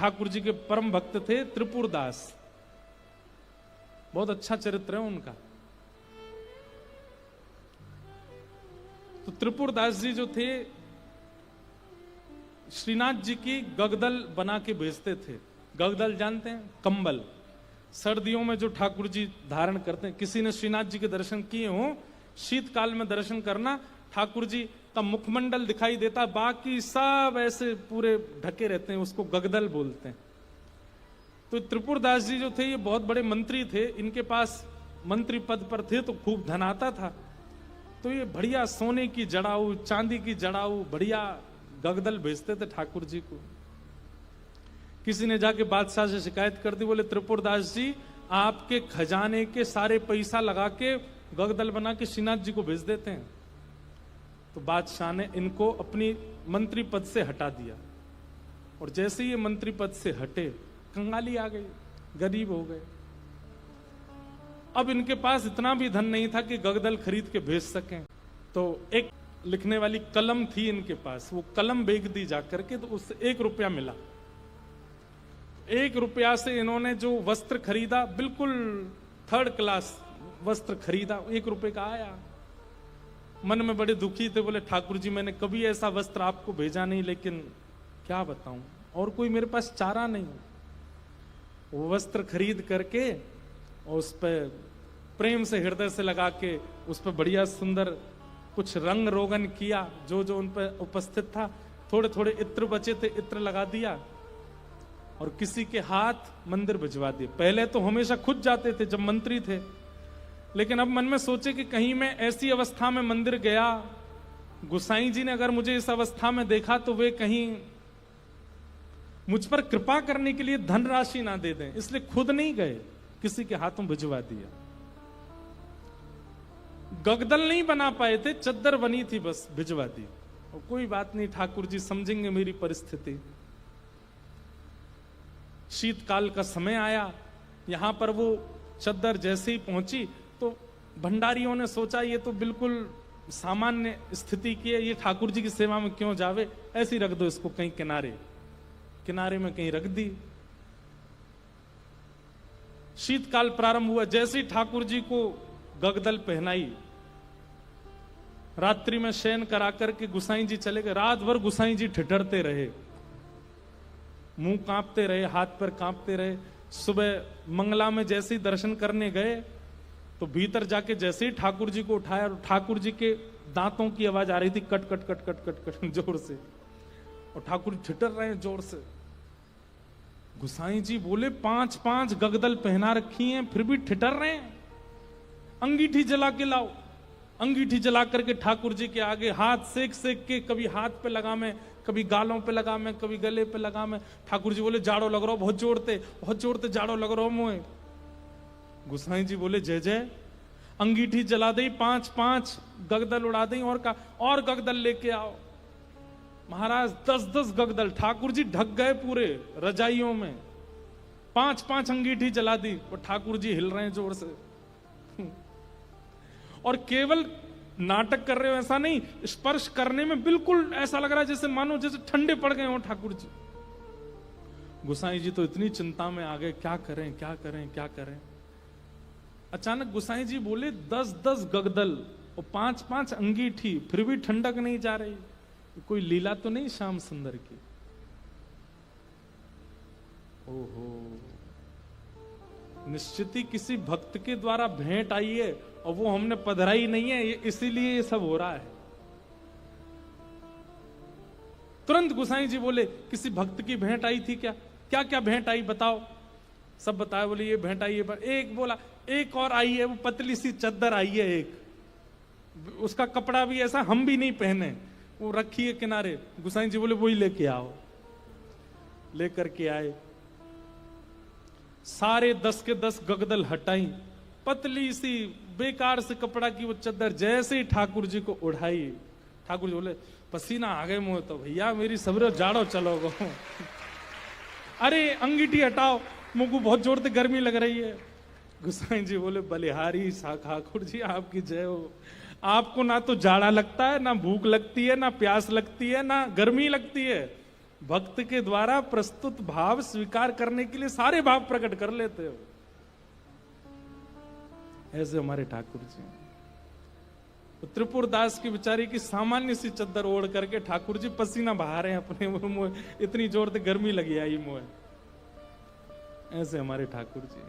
ठाकुर जी के परम भक्त थे त्रिपुरदास, बहुत अच्छा चरित्र है उनका। तो त्रिपुरदास जी जो थे श्रीनाथ जी की गगदल बना के भेजते थे। गगदल जानते हैं? कंबल, सर्दियों में जो ठाकुर जी धारण करते हैं। किसी ने श्रीनाथ जी के दर्शन किए हो, शीतकाल में दर्शन करना, ठाकुर जी का मुखमंडल दिखाई देता, बाकी सब ऐसे पूरे ढके रहते हैं, उसको गगदल बोलते हैं। तो त्रिपुरदास जी जो थे ये बहुत बड़े मंत्री थे, इनके पास मंत्री पद पर थे तो खूब धन आता था। तो ये बढ़िया सोने की जड़ाऊ, चांदी की जड़ाऊ, बढ़िया गगदल भेजते थे ठाकुर जी को। किसी ने जाके बादशाह से शिकायत कर दी, बोले त्रिपुरदास जी आपके खजाने के सारे पैसा लगा के गगदल बना के श्रीनाथ जी को भेज देते हैं। तो बादशाह ने इनको अपनी मंत्री पद से हटा दिया, और जैसे ये मंत्री पद से हटे कंगाली आ गई, गरीब हो गए। अब इनके पास इतना भी धन नहीं था कि गगदल खरीद के भेज सकें। तो एक लिखने वाली कलम थी इनके पास, वो कलम बेच दी जाकर के, तो उससे 1 रुपया मिला। 1 रुपया से इन्होंने जो वस्त्र खरीदा, बिल्कुल 3rd क्लास वस्त्र खरीदा, 1 रुपए का आया। मन में बड़े दुखी थे, बोले ठाकुर जी मैंने कभी ऐसा वस्त्र आपको भेजा नहीं, लेकिन क्या बताऊं, और कोई मेरे पास चारा नहीं। वो वस्त्र खरीद करके और उस पर प्रेम से हृदय से लगा के उस पर बढ़िया सुंदर कुछ रंग रोगन किया, जो जो उन पर उपस्थित था। थोड़े थोड़े इत्र बचे थे, इत्र लगा दिया और किसी के हाथ मंदिर भिजवा दिए। पहले तो हमेशा खुद जाते थे जब मंत्री थे, लेकिन अब मन में सोचे कि कहीं मैं ऐसी अवस्था में मंदिर गया, गोसाई जी ने अगर मुझे इस अवस्था में देखा तो वे कहीं मुझ पर कृपा करने के लिए धनराशि ना दे दें, इसलिए खुद नहीं गए, किसी के हाथों भिजवा दिया। गगदल नहीं बना पाए थे, चद्दर बनी थी, बस भिजवा दी। और कोई बात नहीं, ठाकुर जी समझेंगे मेरी परिस्थिति। शीतकाल का समय आया, यहां पर वो चद्दर जैसे ही पहुंची तो भंडारियों ने सोचा ये तो बिल्कुल सामान्य स्थिति की है, ये ठाकुर जी की सेवा में क्यों जावे, ऐसे ही रख दो इसको कहीं किनारे किनारे में कहीं रख दी। शीतकाल प्रारंभ हुआ, जैसे ही ठाकुर जी को गगदल पहनाई, रात्रि में शयन करा करके गुसाई जी चले गए। रात भर गुसाई जी ठिठरते रहे, मुंह कांपते रहे, हाथ पर कांपते रहे। सुबह मंगला में जैसे ही दर्शन करने गए तो भीतर जाके जैसे ही ठाकुर जी को उठाया, ठाकुर जी के दांतों की आवाज आ रही थी, cut cut cut cut cut cut जोर से, और ठाकुर ठिठर रहे हैं जोर से। गुसाई जी बोले 5-5 गगदल पहना रखी हैं फिर भी ठिठर रहे हैं, अंगीठी जला के लाओ। अंगीठी जला करके ठाकुर जी के आगे हाथ सेक सेक के, कभी हाथ पे लगा मैं, कभी गालों पे लगा मैं, कभी गले पे लगा मैं। ठाकुर जी बोले जाड़ो लग रहा, बहुत जोड़ते जाड़ो लग रहा मुझे। गुसाई जी बोले जय जय। अंगीठी जला दी, 5-5 गगदल उड़ा दी, और गगदल लेके आओ। महाराज 10-10 गगदल, ठाकुर जी ढक गए पूरे रजाइयों में। 5-5 अंगीठी जला दी और ठाकुर जी हिल रहे हैं जोर से। और केवल नाटक कर रहे हो ऐसा नहीं, स्पर्श करने में बिल्कुल ऐसा लग रहा है जैसे मानो जैसे ठंडे पड़ गए हो ठाकुर जी। गुसाई जी तो इतनी चिंता में आ गए, क्या करें क्या करें क्या करें। अचानक गुसाई जी बोले 10-10 गगदल और 5-5 अंगीठी, फिर भी ठंडक नहीं जा रही, कोई लीला तो नहीं श्याम सुंदर की। ओहो, निश्चित ही किसी भक्त के द्वारा भेंट आई है और वो हमने पधराई नहीं है, इसीलिए ये सब हो रहा है। तुरंत गुसाई जी बोले किसी भक्त की भेंट आई थी क्या? क्या क्या भेंट आई बताओ। सब बताया, बोले ये भेंट आई है। एक बोला एक और आई है, वो पतली सी चद्दर आई है एक, उसका कपड़ा भी ऐसा हम भी नहीं पहने, वो रखी है किनारे। गुसाई जी बोले वही लेके आओ। लेकर के आए, सारे 10 के 10 गगदल हटाई, पतली सी बेकार से कपड़ा की वो चद्दर जैसे ही ठाकुर जी को उठाई, ठाकुर जी बोले पसीना आ गए मुंह, तो भैया मेरी सबरे जाड़ो चलो गो। अरे अंगीठी हटाओ, मुंह को बहुत जोर से गर्मी लग रही है। गुसाई जी बोले बलिहारी ठाकुर जी आपकी जय हो। आपको ना तो जाड़ा लगता है, ना भूख लगती है, ना प्यास लगती है, ना गर्मी लगती है, भक्त के द्वारा प्रस्तुत भाव स्वीकार करने के लिए सारे भाव प्रकट कर लेते हो। ऐसे हमारे ठाकुर जी। तो त्रिपुर दास की बेचारी की सामान्य सी चद्दर ओढ़ करके ठाकुर जी पसीना बहा रहे हैं अपने मुंह, इतनी जोर से गर्मी लगी आई मुंह। ऐसे हमारे ठाकुर जी।